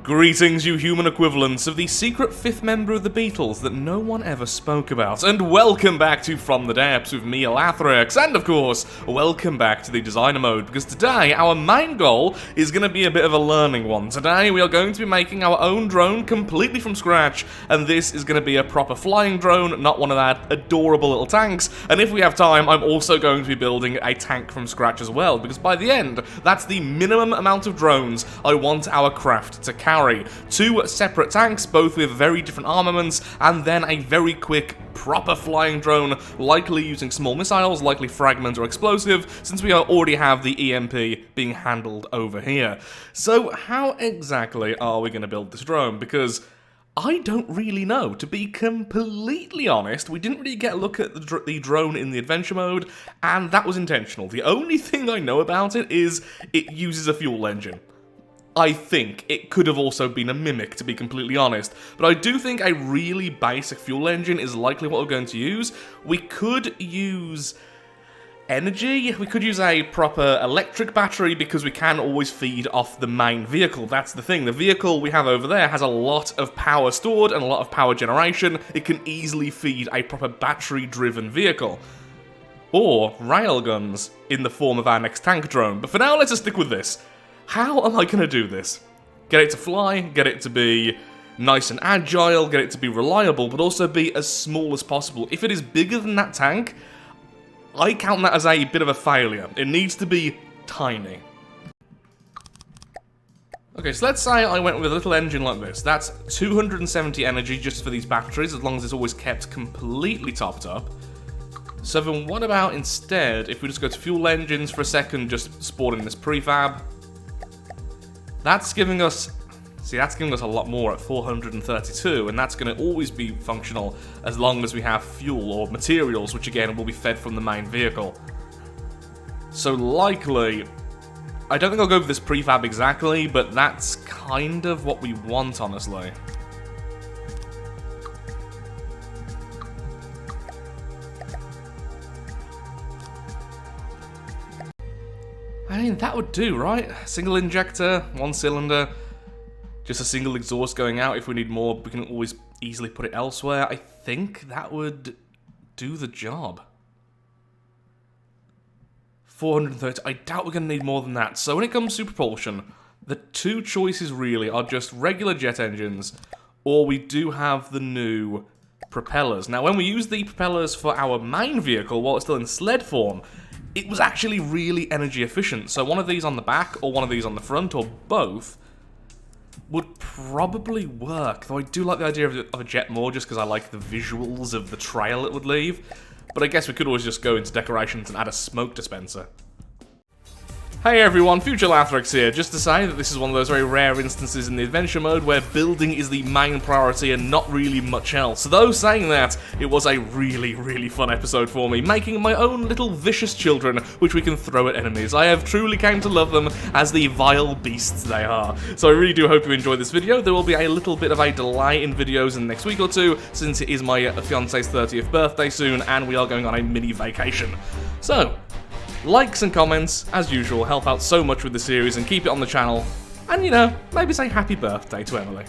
Greetings, you human equivalents of the secret fifth member of the Beatles that no one ever spoke about, and welcome back to From the Depths with me, Lathrix, and of course, welcome back to the designer mode, because today our main goal is going to be a bit of a learning one. Today we are going to be making our own drone completely from scratch, and this is going to be a proper flying drone, not one of that adorable little tanks, and if we have time, I'm also going to be building a tank from scratch as well, because by the end, that's the minimum amount of drones I want our craft to carry. Two separate tanks, both with very different armaments, and then a very quick, proper flying drone, likely using small missiles, likely fragment or explosive, since we already have the EMP being handled over here. So how exactly are we going to build this drone? Because I don't really know, to be completely honest. We didn't really get a look at the drone in the adventure mode, and that was intentional. The only thing I know about it is it uses a fuel engine. I think it could have also been a mimic, to be completely honest, but I do think a really basic fuel engine is likely what we're going to use. We could use energy, we could use a proper electric battery because we can always feed off the main vehicle. That's the thing, the vehicle we have over there has a lot of power stored and a lot of power generation. It can easily feed a proper battery-driven vehicle. Or railguns in the form of our next tank drone, but for now let's just stick with this. How am I going to do this? Get it to fly, get it to be nice and agile, get it to be reliable, but also be as small as possible. If it is bigger than that tank, I count that as a bit of a failure. It needs to be tiny. Okay, so let's say I went with a little engine like this. That's 270 energy just for these batteries, as long as it's always kept completely topped up. So then what about instead, if we just go to fuel engines for a second, just spawning this prefab. That's giving us a lot more at 432, and that's going to always be functional as long as we have fuel or materials, which again will be fed from the main vehicle. So likely, I don't think I'll go with this prefab exactly, but that's kind of what we want, honestly. I mean, that would do, right? Single injector, one cylinder, just a single exhaust going out. If we need more, we can always easily put it elsewhere. I think that would do the job. 430, I doubt we're going to need more than that. So when it comes to propulsion, the two choices really are just regular jet engines, or we do have the new propellers. Now, when we use the propellers for our main vehicle, while it's still in sled form, it was actually really energy efficient, so one of these on the back, or one of these on the front, or both, would probably work. Though I do like the idea of a jet more, just because I like the visuals of the trail it would leave. But I guess we could always just go into decorations and add a smoke dispenser. Hey everyone, Future Lathrix here, just to say that this is one of those very rare instances in the adventure mode where building is the main priority and not really much else. So though saying that, it was a really fun episode for me, making my own little vicious children which we can throw at enemies. I have truly came to love them as the vile beasts they are. So I really do hope you enjoyed this video. There will be a little bit of a delay in videos in the next week or two, since it is my fiance's 30th birthday soon and we are going on a mini vacation. So, likes and comments, as usual, help out so much with the series and keep it on the channel. And, you know, maybe say happy birthday to Emily.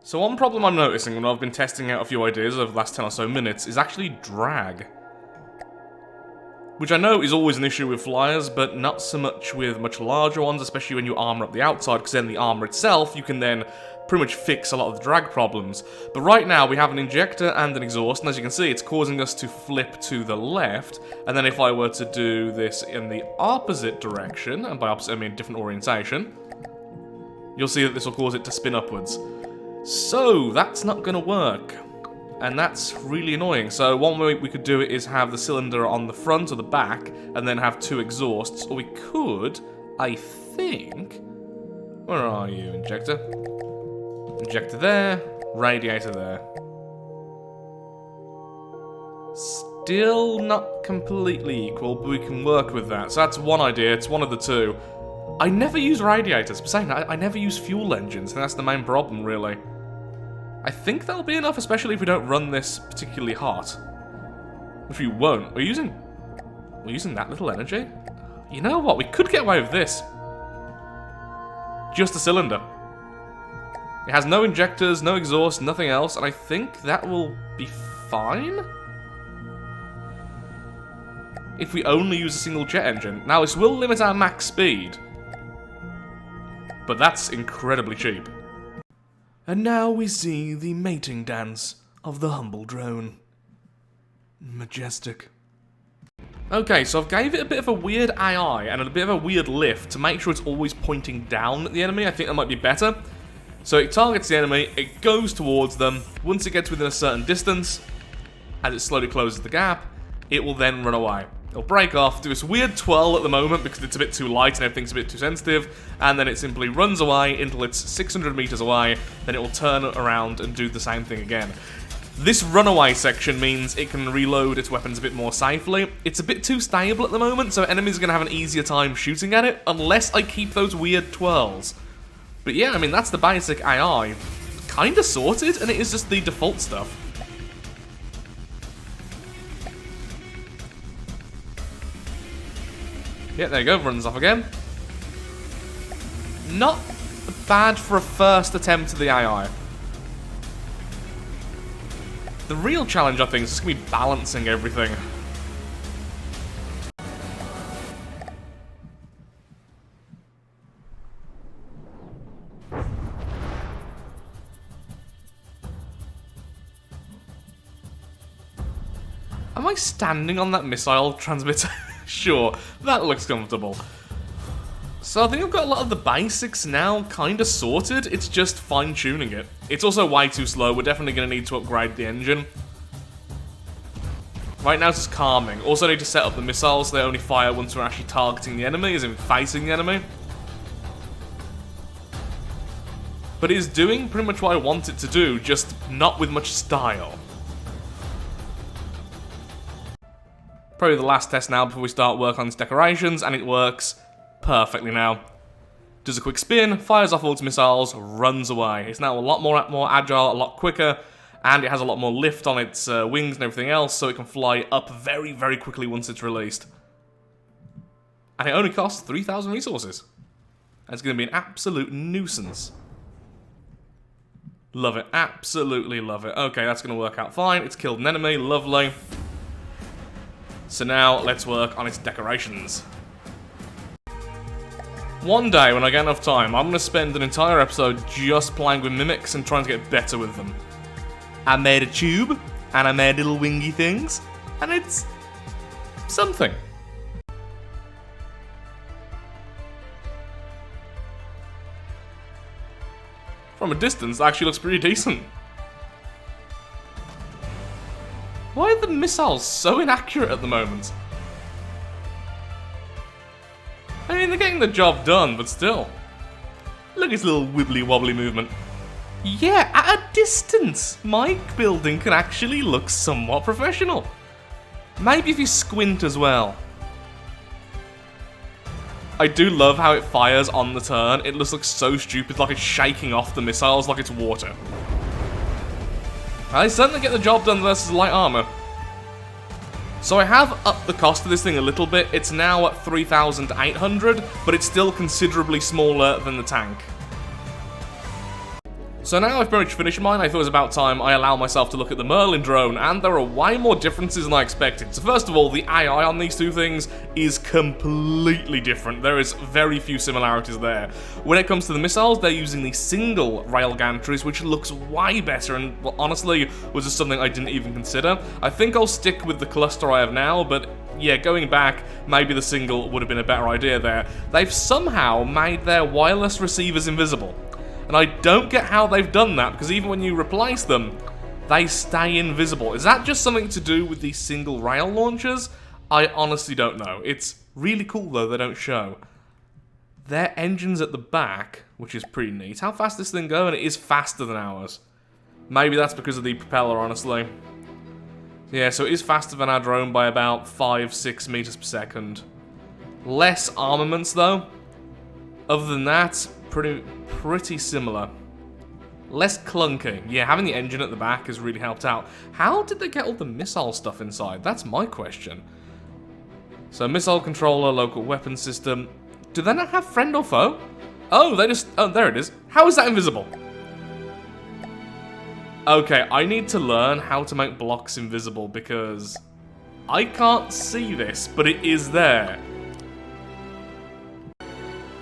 So one problem I'm noticing when I've been testing out a few ideas over the last 10 or so minutes is actually drag. Which I know is always an issue with flyers, but not so much with much larger ones, especially when you armor up the outside, because then the armor itself, you can then pretty much fix a lot of the drag problems. But right now we have an injector and an exhaust, and as you can see, it's causing us to flip to the left, and then if I were to do this in the opposite direction, and by opposite I mean different orientation, you'll see that this will cause it to spin upwards. So, that's not going to work. And that's really annoying. So one way we could do it is have the cylinder on the front or the back, and then have two exhausts, or we could, I think... Where are you, injector? Injector there, radiator there. Still not completely equal, but we can work with that. So that's one idea, it's one of the two. I never use radiators, but saying that, I never use fuel engines, and that's the main problem, really. I think that'll be enough, especially if we don't run this particularly hot. Which we won't. We're using that little energy? You know what, we could get away with this. Just a cylinder. It has no injectors, no exhaust, nothing else, and I think that will be fine if we only use a single jet engine. Now, this will limit our max speed, but that's incredibly cheap. And now we see the mating dance of the humble drone. Majestic. Okay, so I've gave it a bit of a weird AI and a bit of a weird lift to make sure it's always pointing down at the enemy. I think that might be better. So it targets the enemy, it goes towards them. Once it gets within a certain distance, as it slowly closes the gap, it will then run away. It'll break off, do this weird twirl at the moment because it's a bit too light and everything's a bit too sensitive, and then it simply runs away until it's 600 meters away, then it will turn around and do the same thing again. This runaway section means it can reload its weapons a bit more safely. It's a bit too stable at the moment, so enemies are going to have an easier time shooting at it, unless I keep those weird twirls. But yeah, I mean, that's the basic AI. Kinda sorted, and it is just the default stuff. Yeah, there you go, runs off again. Not bad for a first attempt at the AI. The real challenge, I think, is just going to be balancing everything. Am I standing on that missile transmitter? Sure, that looks comfortable. So I think I've got a lot of the basics now kind of sorted, it's just fine-tuning it. It's also way too slow, we're definitely going to need to upgrade the engine. Right now it's just calming. Also need to set up the missiles so they only fire once we're actually targeting the enemy, as in facing the enemy. But it is doing pretty much what I want it to do, just not with much style. Probably the last test now before we start work on its decorations, and it works perfectly now. Does a quick spin, fires off all its missiles, runs away. It's now a lot more agile, a lot quicker, and it has a lot more lift on its wings and everything else, so it can fly up very, very quickly once it's released. And it only costs 3,000 resources. And it's going to be an absolute nuisance. Love it, absolutely love it. Okay, that's going to work out fine. It's killed an enemy, lovely. So now, let's work on its decorations. One day, when I get enough time, I'm going to spend an entire episode just playing with mimics and trying to get better with them. I made a tube, and I made little wingy things, and it's something. From a distance, it actually looks pretty decent. Why are the missiles so inaccurate at the moment? I mean, they're getting the job done, but still. Look at this little wibbly-wobbly movement. Yeah, at a distance, my building can actually look somewhat professional. Maybe if you squint as well. I do love how it fires on the turn. It looks like so stupid, like it's shaking off the missiles like it's water. I certainly get the job done versus light armor. So I have upped the cost of this thing a little bit. It's now at 3,800, but it's still considerably smaller than the tank. So now I've pretty much finished mine, I thought it was about time I allow myself to look at the Merlin Drone, and there are way more differences than I expected. So first of all, the AI on these two things is completely different. There is very few similarities there. When it comes to the missiles, they're using the single rail gantries, which looks way better, and well, honestly, was just something I didn't even consider. I think I'll stick with the cluster I have now, but yeah, going back, maybe the single would have been a better idea there. They've somehow made their wireless receivers invisible. And I don't get how they've done that, because even when you replace them, they stay invisible. Is that just something to do with these single rail launchers? I honestly don't know. It's really cool, though, they don't show. Their engine's at the back, which is pretty neat. How fast does this thing go? And it is faster than ours. Maybe that's because of the propeller, honestly. Yeah, so it is faster than our drone by about 5-6 meters per second. Less armaments, though. Other than that, pretty similar. Less clunky. Yeah, having the engine at the back has really helped out. How did they get all the missile stuff inside? That's my question. So, missile controller, local weapon system. Do they not have friend or foe? Oh, they just... Oh, there it is. How is that invisible? Okay, I need to learn how to make blocks invisible because I can't see this, but it is there.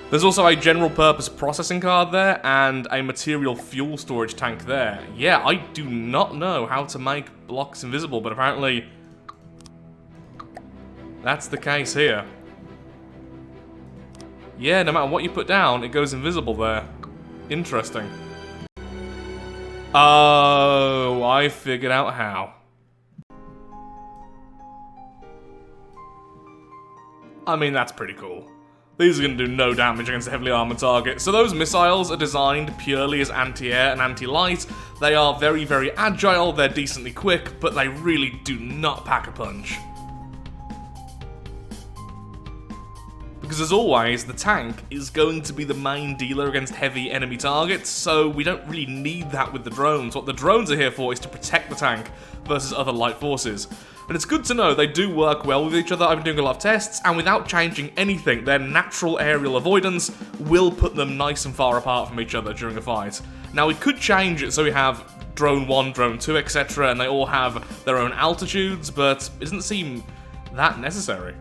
There's also a general purpose processing card there and a material fuel storage tank there. Yeah, I do not know how to make blocks invisible, but apparently that's the case here. Yeah, no matter what you put down, it goes invisible there. Interesting. Oh, I figured out how. I mean, that's pretty cool. These are going to do no damage against a heavily armoured target. So those missiles are designed purely as anti-air and anti-light. They are very, very agile, they're decently quick, but they really do not pack a punch. Because as always, the tank is going to be the main dealer against heavy enemy targets, so we don't really need that with the drones. What the drones are here for is to protect the tank versus other light forces. And it's good to know they do work well with each other. I've been doing a lot of tests, and without changing anything, their natural aerial avoidance will put them nice and far apart from each other during a fight. Now, we could change it so we have Drone 1, Drone 2, etc., and they all have their own altitudes, but it doesn't seem that necessary.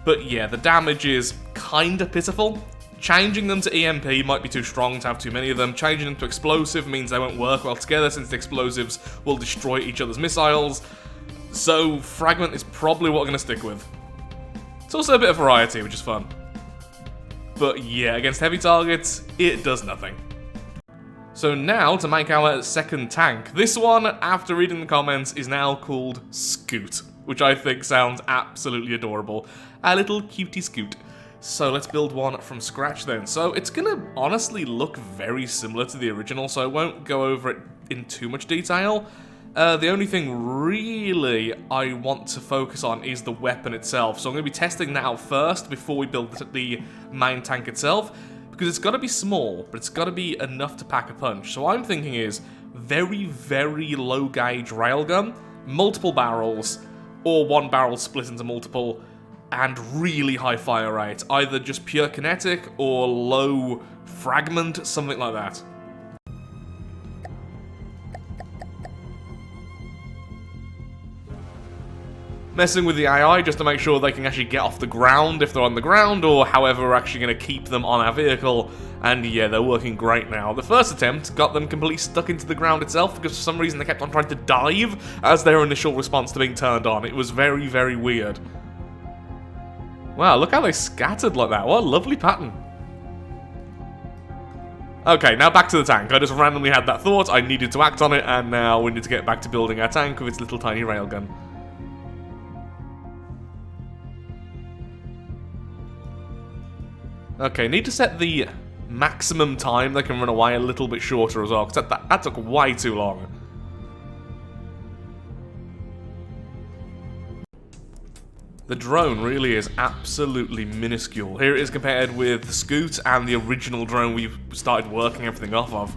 But yeah, the damage is kinda pitiful. Changing them to EMP might be too strong to have too many of them. Changing them to explosive means they won't work well together since the explosives will destroy each other's missiles. So fragment is probably what we're going to stick with. It's also a bit of variety, which is fun. But yeah, against heavy targets, it does nothing. So now to make our second tank. This one, after reading the comments, is now called Scoot, which I think sounds absolutely adorable. A little cutie Scoot. So let's build one from scratch then. So it's gonna honestly look very similar to the original, so I won't go over it in too much detail. The only thing really I want to focus on is the weapon itself. So I'm going to be testing that out first before we build the main tank itself. Because it's got to be small, but it's got to be enough to pack a punch. So what I'm thinking is very, very low gauge railgun, multiple barrels, or one barrel split into multiple, and really high fire rate. Either just pure kinetic or low fragment, something like that. Messing with the AI just to make sure they can actually get off the ground if they're on the ground, or however we're actually going to keep them on our vehicle. And yeah, they're working great now. The first attempt got them completely stuck into the ground itself because for some reason they kept on trying to dive as their initial response to being turned on. It was very, very weird. Wow, look how they scattered like that. What a lovely pattern. Okay, now back to the tank. I just randomly had that thought, I needed to act on it, and now we need to get back to building our tank with its little tiny railgun. Okay, need to set the maximum time they can run away a little bit shorter as well, because that took way too long. The drone really is absolutely minuscule. Here it is compared with the Scoot and the original drone we started working everything off of.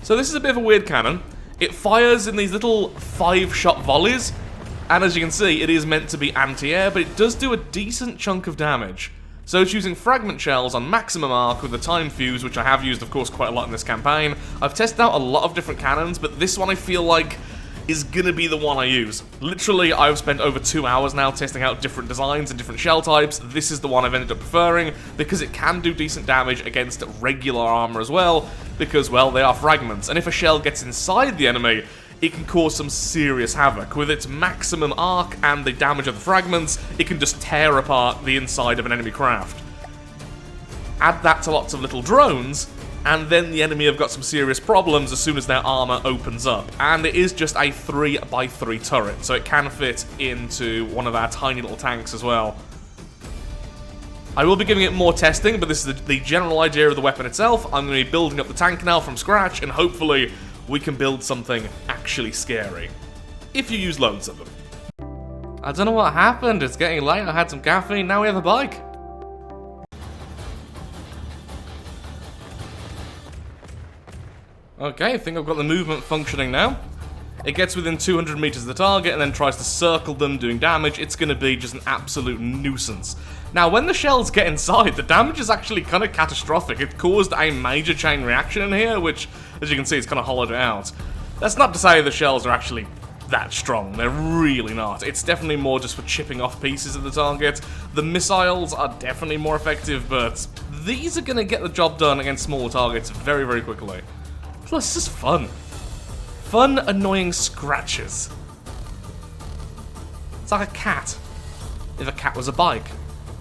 So this is a bit of a weird cannon. It fires in these little 5-shot volleys, and as you can see, it is meant to be anti-air, but it does do a decent chunk of damage. So it's using fragment shells on maximum arc with the time fuse, which I have used, of course, quite a lot in this campaign. I've tested out a lot of different cannons, but this one I feel like is gonna be the one I use. Literally, I've spent over 2 hours now testing out different designs and different shell types. This is the one I've ended up preferring, because it can do decent damage against regular armor as well, because, well, they are fragments, and if a shell gets inside the enemy, it can cause some serious havoc. With its maximum arc and the damage of the fragments, it can just tear apart the inside of an enemy craft. Add that to lots of little drones, and then the enemy have got some serious problems as soon as their armor opens up. And it is just a 3x3 turret, so it can fit into one of our tiny little tanks as well. I will be giving it more testing, but this is the general idea of the weapon itself. I'm going to be building up the tank now from scratch, and hopefully we can build something actually scary. If you use loads of them. I don't know what happened, it's getting late, I had some caffeine, now we have a bike. Okay, I think I've got the movement functioning now. it gets within 200 meters of the target and then tries to circle them, doing damage, it's going to be just an absolute nuisance. Now, when the shells get inside, the damage is actually kind of catastrophic. It caused a major chain reaction in here, which, as you can see, it's kind of hollowed it out. That's not to say the shells are actually that strong. They're really not. It's definitely more just for chipping off pieces of the target. The missiles are definitely more effective, but these are going to get the job done against smaller targets very, very quickly. Plus, it's just fun. Fun, annoying scratches. It's like a cat. If a cat was a bike.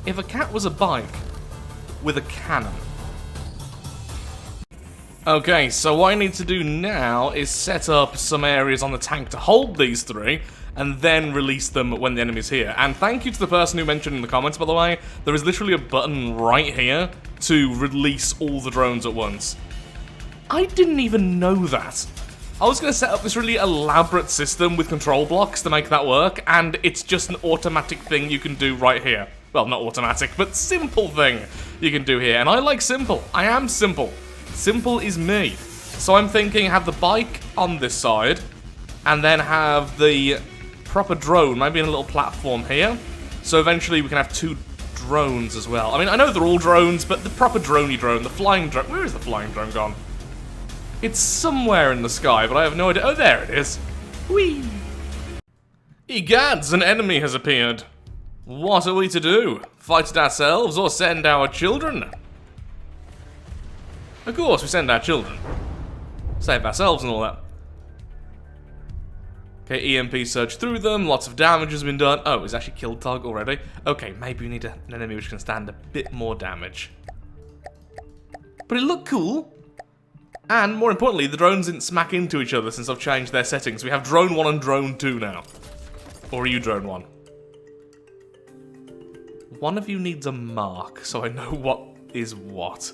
If a cat was a bike with a cannon. Okay, so what I need to do now is set up some areas on the tank to hold these three, and then release them when the enemy's here. And thank you to the person who mentioned in the comments, by the way, there is literally a button right here to release all the drones at once. I didn't even know that. I was going to set up this really elaborate system with control blocks to make that work, and it's just an automatic thing you can do right here. Well, not automatic, but simple thing you can do here. And I like simple. I am simple. Simple is me. So I'm thinking have the bike on this side, and then have the proper drone, maybe in a little platform here. So eventually we can have two drones as well. I mean, I know they're all drones, but the proper droney drone, the flying drone. Where is the flying drone gone? It's somewhere in the sky, but I have no idea. Oh, there it is. Whee! Egads, an enemy has appeared. What are we to do? Fight it ourselves or send our children? Of course, we send our children. Save ourselves and all that. Okay, EMP surged through them, lots of damage has been done. Oh, it's actually killed target already. Okay, maybe we need an enemy which can stand a bit more damage. But it looked cool. And, more importantly, the drones didn't smack into each other since I've changed their settings. We have Drone 1 and Drone 2 now. Or are you Drone 1? One of you needs a mark, so I know what is what.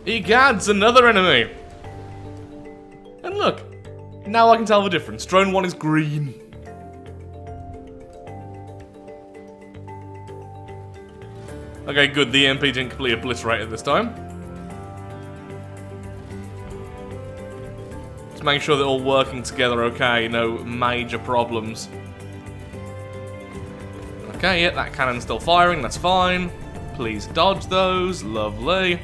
Egads, another enemy! And look, now I can tell the difference. Drone 1 is green. Okay, good, the EMP didn't completely obliterate it this time. Just making sure they're all working together okay, no major problems. Okay, yeah, that cannon's still firing, that's fine. Please dodge those, lovely.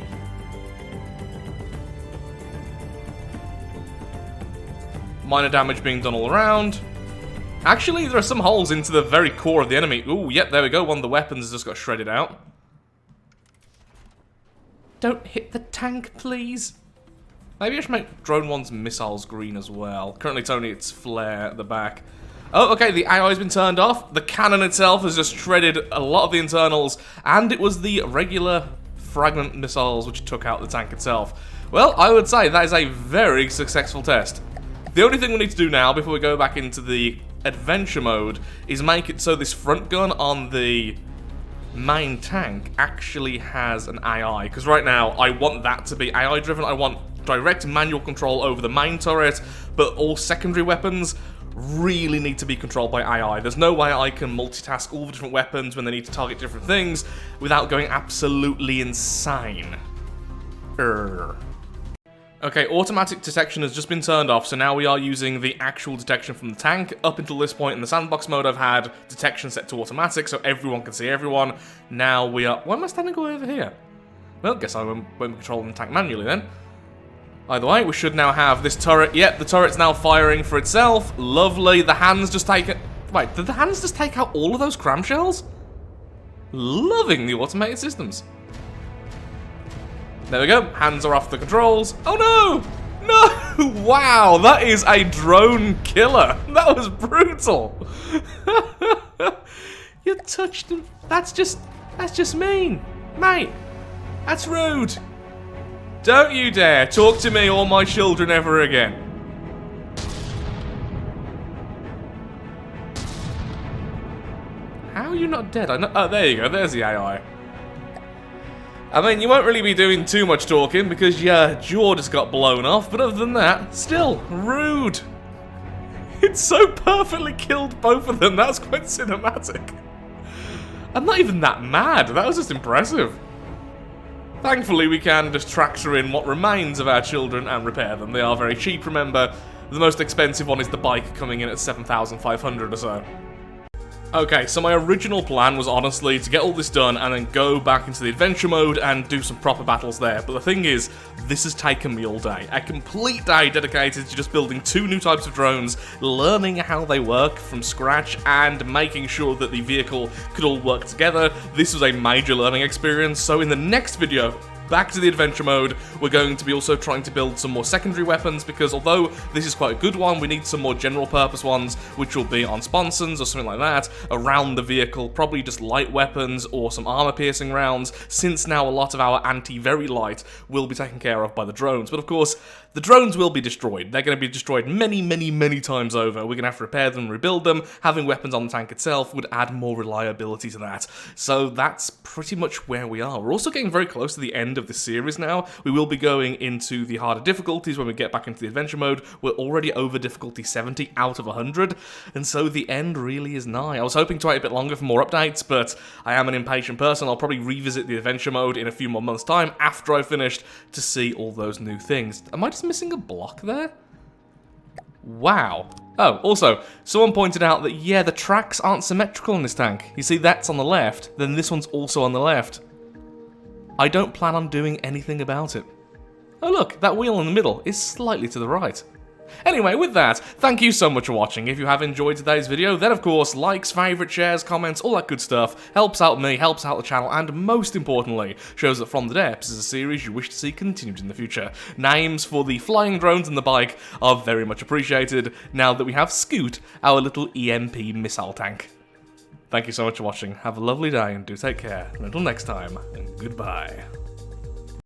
Minor damage being done all around. Actually, there are some holes into the very core of the enemy. Ooh, yep, there we go, one of the weapons just got shredded out. Don't hit the tank, please. Maybe I should make Drone 1's missiles green as well. Currently it's only its flare at the back. Oh, okay, the AI's been turned off. The cannon itself has just shredded a lot of the internals, and it was the regular fragment missiles which took out the tank itself. Well, I would say that is a very successful test. The only thing we need to do now, before we go back into the adventure mode, is make it so this front gun on the main tank actually has an AI. Because right now, I want that to be AI driven. I want direct manual control over the main turret, but all secondary weapons really need to be controlled by AI. There's no way I can multitask all the different weapons when they need to target different things without going absolutely insane. Okay, automatic detection has just been turned off, so now we are using the actual detection from the tank. Up until this point in the sandbox mode, I've had detection set to automatic, so everyone can see everyone. Now we are... Why am I standing all over here? Well, guess I won't be controlling the tank manually then. Either way, we should now have this turret. Yep, the turret's now firing for itself. Lovely. The hands just take it. Wait, did the hands just take out all of those cramshells? Loving the automated systems. There we go. Hands are off the controls. Oh no! No! Wow, that is a drone killer. That was brutal. You touched him. That's just mean. Mate, that's rude. Don't you dare talk to me or my children ever again. How are you not dead? I know. Oh, there you go. There's the AI. I mean, you won't really be doing too much talking because your jaw just got blown off, but other than that, still rude. It so perfectly killed both of them. That's quite cinematic. I'm not even that mad. That was just impressive. Thankfully, we can just tractor in what remains of our children and repair them. They are very cheap, remember. The most expensive one is the bike, coming in at 7,500 or so. Okay, so my original plan was honestly to get all this done and then go back into the adventure mode and do some proper battles there. But the thing is, this has taken me all day. A complete day dedicated to just building 2 new types of drones, learning how they work from scratch, and making sure that the vehicle could all work together. This was a major learning experience, so in the next video, back to the adventure mode, we're going to be also trying to build some more secondary weapons, because although this is quite a good one, we need some more general purpose ones, which will be on sponsons or something like that, around the vehicle, probably just light weapons or some armor piercing rounds, since now a lot of our anti-very light will be taken care of by the drones. But of course, the drones will be destroyed. They're going to be destroyed many times over. We're going to have to repair them, rebuild them. Having weapons on the tank itself would add more reliability to that. So that's pretty much where we are. We're also getting very close to the end of the series now. We will be going into the harder difficulties when we get back into the adventure mode. We're already over difficulty 70 out of 100, and so the end really is nigh. I was hoping to wait a bit longer for more updates, but I am an impatient person. I'll probably revisit the adventure mode in a few more months' time after I've finished to see all those new things. Am I just missing a block there? Wow. Oh, also, someone pointed out that, yeah, the tracks aren't symmetrical in this tank. You see, that's on the left, then this one's also on the left. I don't plan on doing anything about it. Oh look, that wheel in the middle is slightly to the right. Anyway, with that, thank you so much for watching. If you have enjoyed today's video, then of course, likes, favourites, shares, comments, all that good stuff helps out me, helps out the channel, and most importantly, shows that From the Depths is a series you wish to see continued in the future. Names for the flying drones and the bike are very much appreciated now that we have Scoot, our little EMP missile tank. Thank you so much for watching, have a lovely day and do take care, and until next time, goodbye.